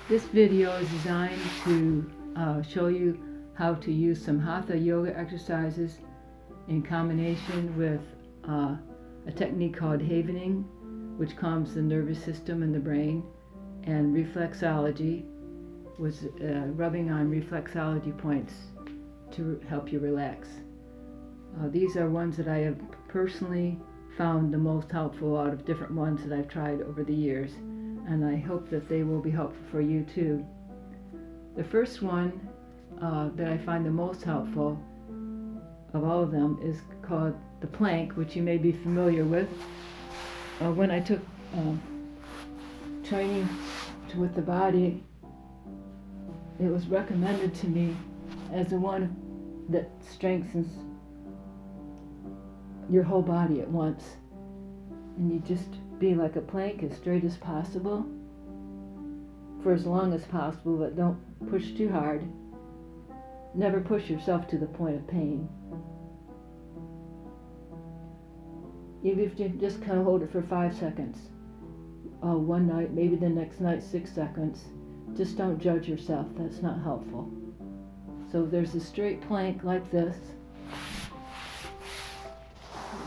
This video is designed to show you how to use some Hatha Yoga exercises in combination with a technique called havening, which calms the nervous system and the brain, and reflexology, was rubbing on reflexology points to help you relax. These are ones that I have personally found the most helpful out of different ones that I've tried over the years, and I hope that they will be helpful for you too. The first one that I find the most helpful of all of them is called the plank, which you may be familiar with. When I took training with the body, it was recommended to me as the one that strengthens your whole body at once. And you just be like a plank, as straight as possible for as long as possible, but don't push too hard. Never push yourself to the point of pain. Even if you just kind of hold it for 5 seconds. One night, maybe the next night 6 seconds. Just don't judge yourself. That's not helpful. So there's a straight plank like this.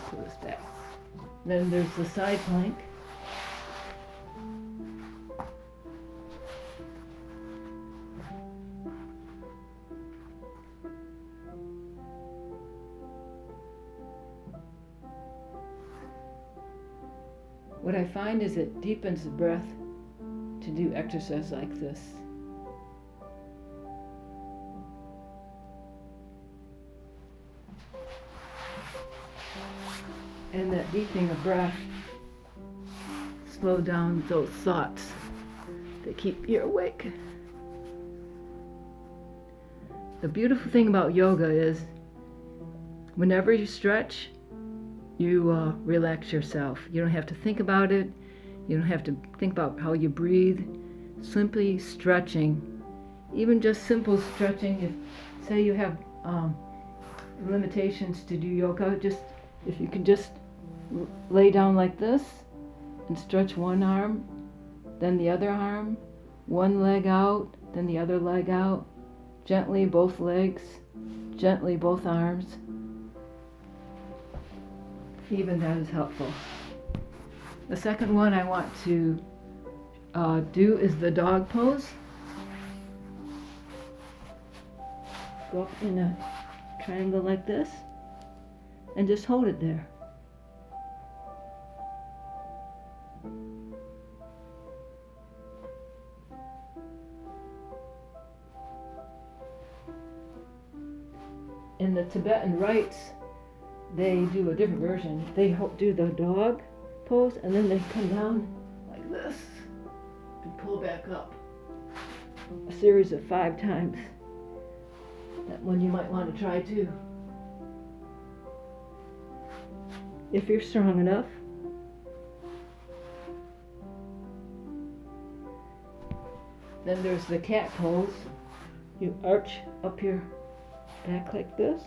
Put this back. Then there's the side plank. What I find is it deepens the breath to do exercise like this. And that deepening of breath slow down those thoughts that keep you awake. The beautiful thing about yoga is whenever you stretch, you relax yourself. You don't have to think about it. You don't have to think about how you breathe. Simply stretching, even just simple stretching. If, say, you have limitations to do yoga, just if you can just lay down like this and stretch one arm, then the other arm, one leg out, then the other leg out, gently both legs, gently both arms. Even that is helpful. The second one I want to do is the dog pose. Go up in a triangle like this and just hold it there. In the Tibetan rites, they do a different version. They do the dog pose and then they come down like this and pull back up. A series of 5 times. That one you might want to try too. If you're strong enough. Then there's the cat pose. You arch up your back like this.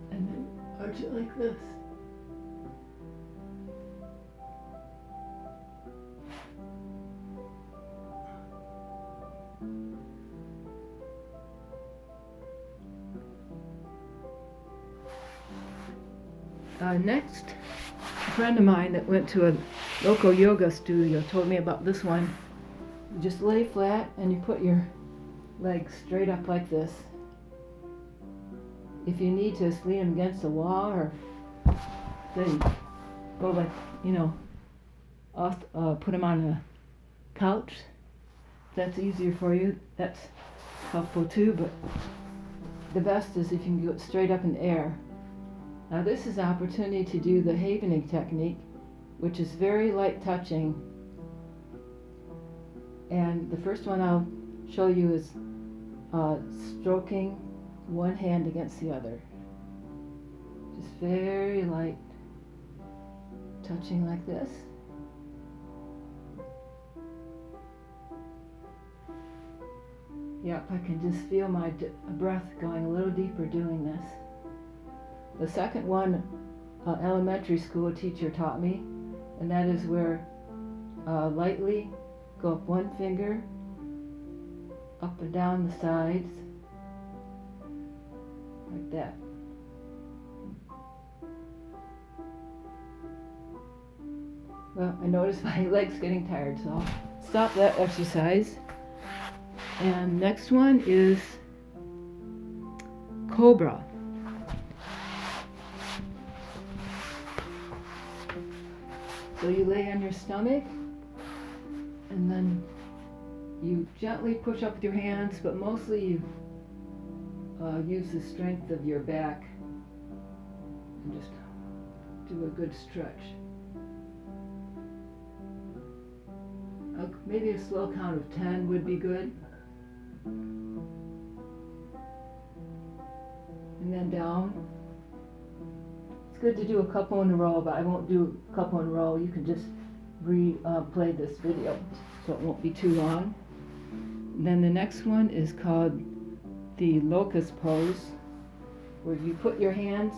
And then arch it like this. Next, a friend of mine that went to a local yoga studio told me about this one. You just lay flat and you put your legs straight up like this. If you need to lean them against the wall, or then go like, put them on a couch. If that's easier for you, that's helpful too, but the best is if you can go straight up in the air. Now this is an opportunity to do the havening technique, which is very light touching. And the first one I'll show you is stroking one hand against the other. Just very light touching like this. Yep, I can just feel my breath going a little deeper doing this. The second one, elementary school teacher taught me, and that is where lightly Go up one finger, up and down the sides, like that. Well, I notice my leg's getting tired, so I'll stop that exercise. And next one is Cobra. So you lay on your stomach, and then you gently push up with your hands, but mostly you use the strength of your back and just do a good stretch. Maybe a slow count of 10 would be good. And then down. It's good to do a couple in a row, but I won't do a couple in a row. You can just replay this video, so it won't be too long. And then the next one is called the Locust Pose, where you put your hands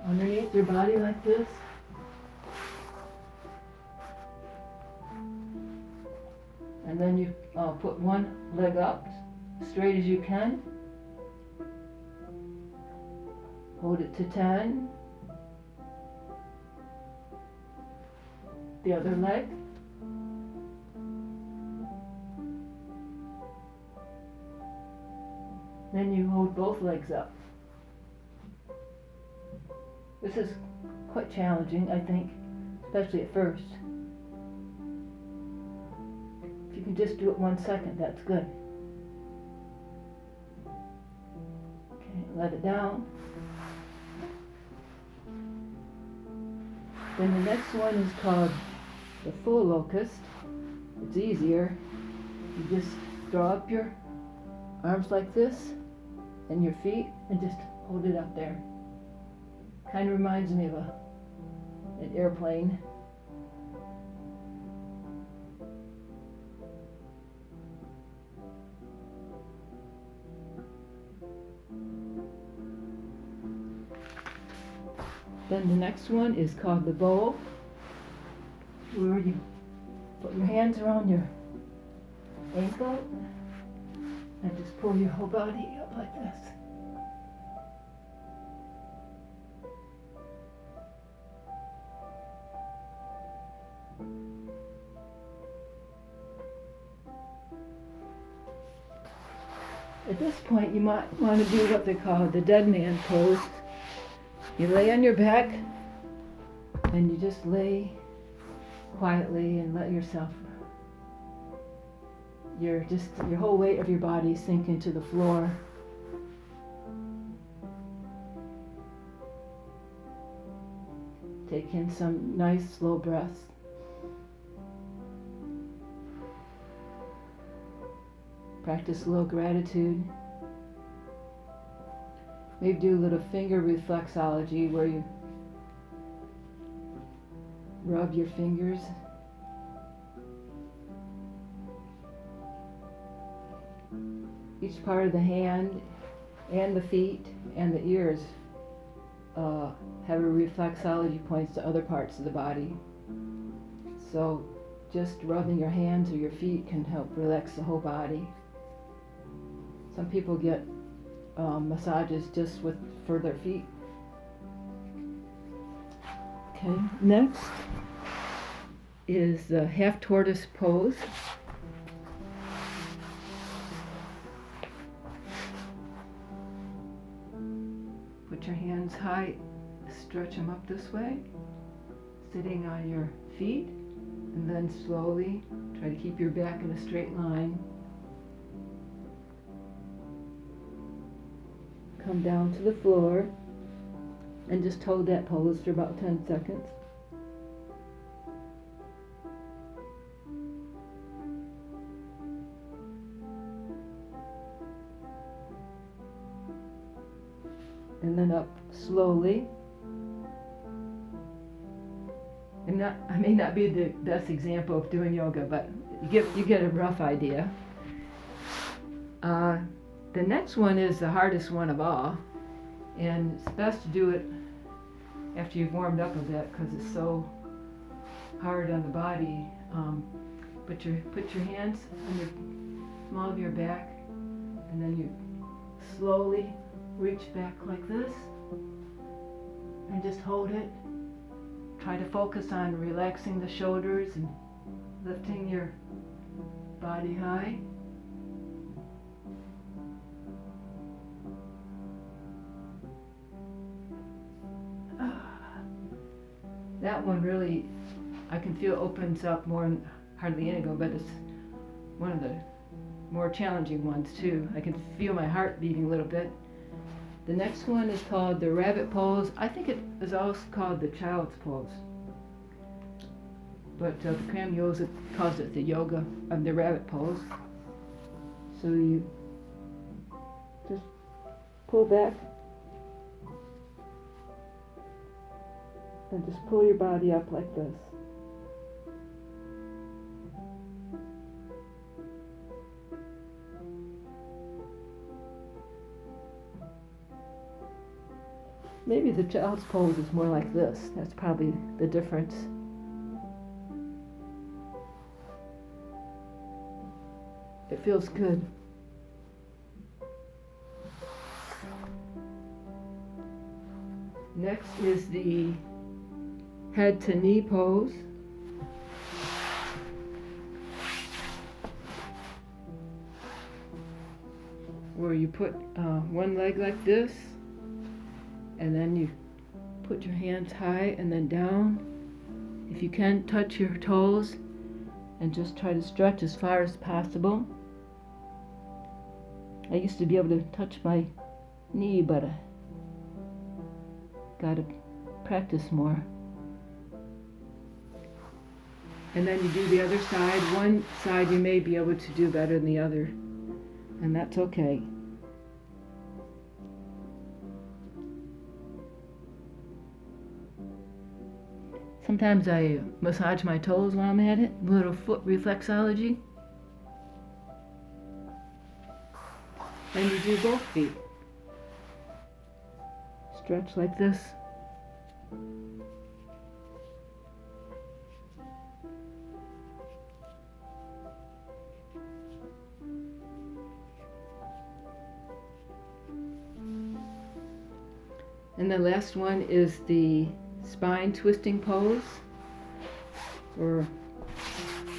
underneath your body like this. And then you put one leg up, straight as you can. Hold it to 10. The other leg. Then you hold both legs up. This is quite challenging, I think, especially at first. If you can just do it 1 second, that's good. Okay, let it down. Then the next one is called the full locust. It's easier. You just draw up your arms like this and your feet and just hold it up there. Kind of reminds me of an airplane. Then the next one is called the bow, where you put your hands around your ankle and just pull your whole body up like this. At this point, you might want to do what they call the dead man pose. You lay on your back and you just lay quietly and let yourself, your whole weight of your body sink into the floor. Take in some nice slow breaths. Practice a little gratitude. Maybe do a little finger reflexology where you rub your fingers. Each part of the hand and the feet and the ears have a reflexology points to other parts of the body. So just rubbing your hands or your feet can help relax the whole body. Some people get massages just for their feet. Okay, next is the half tortoise pose. Put your hands high, stretch them up this way, sitting on your feet, and then slowly try to keep your back in a straight line. Come down to the floor and just hold that pose for about 10 seconds. And then up slowly. I may not be the best example of doing yoga, but you get a rough idea. The next one is the hardest one of all, and it's best to do it after you've warmed up a bit because it's so hard on the body. Put your hands on the small of your back, and then you slowly reach back like this, and just hold it. Try to focus on relaxing the shoulders and lifting your body high. That one really, I can feel opens up more than hardly any go, but it's one of the more challenging ones too. I can feel my heart beating a little bit. The next one is called the rabbit pose. I think it is also called the child's pose, but Bikram Yoga calls it the yoga of the rabbit pose. So you just pull back and just pull your body up like this. Maybe the child's pose is more like this. That's probably the difference. It feels good. Next is the head to knee pose. Where you put one leg like this, and then you put your hands high and then down. If you can, touch your toes and just try to stretch as far as possible. I used to be able to touch my knee, but I gotta practice more. And then you do the other side. One side you may be able to do better than the other, and that's okay. Sometimes I massage my toes while I'm at it, a little foot reflexology. And you do both feet. Stretch like this. And the last one is the spine twisting pose, or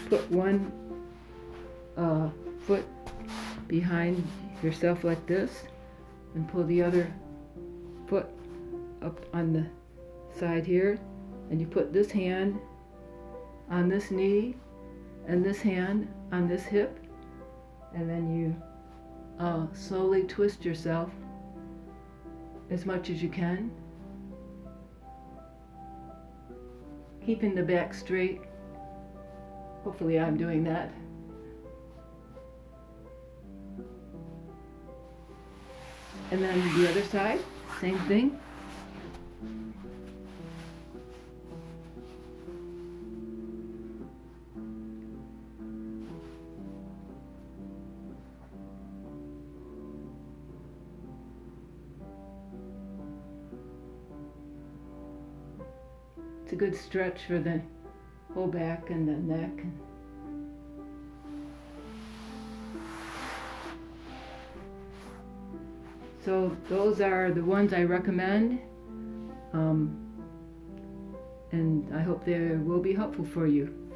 put one foot behind yourself like this and pull the other foot up on the side here, and you put this hand on this knee and this hand on this hip, and then you slowly twist yourself as much as you can, keeping the back straight. Hopefully I'm doing that. And then the other side, same thing. It's a good stretch for the whole back and the neck. So those are the ones I recommend, and I hope they will be helpful for you.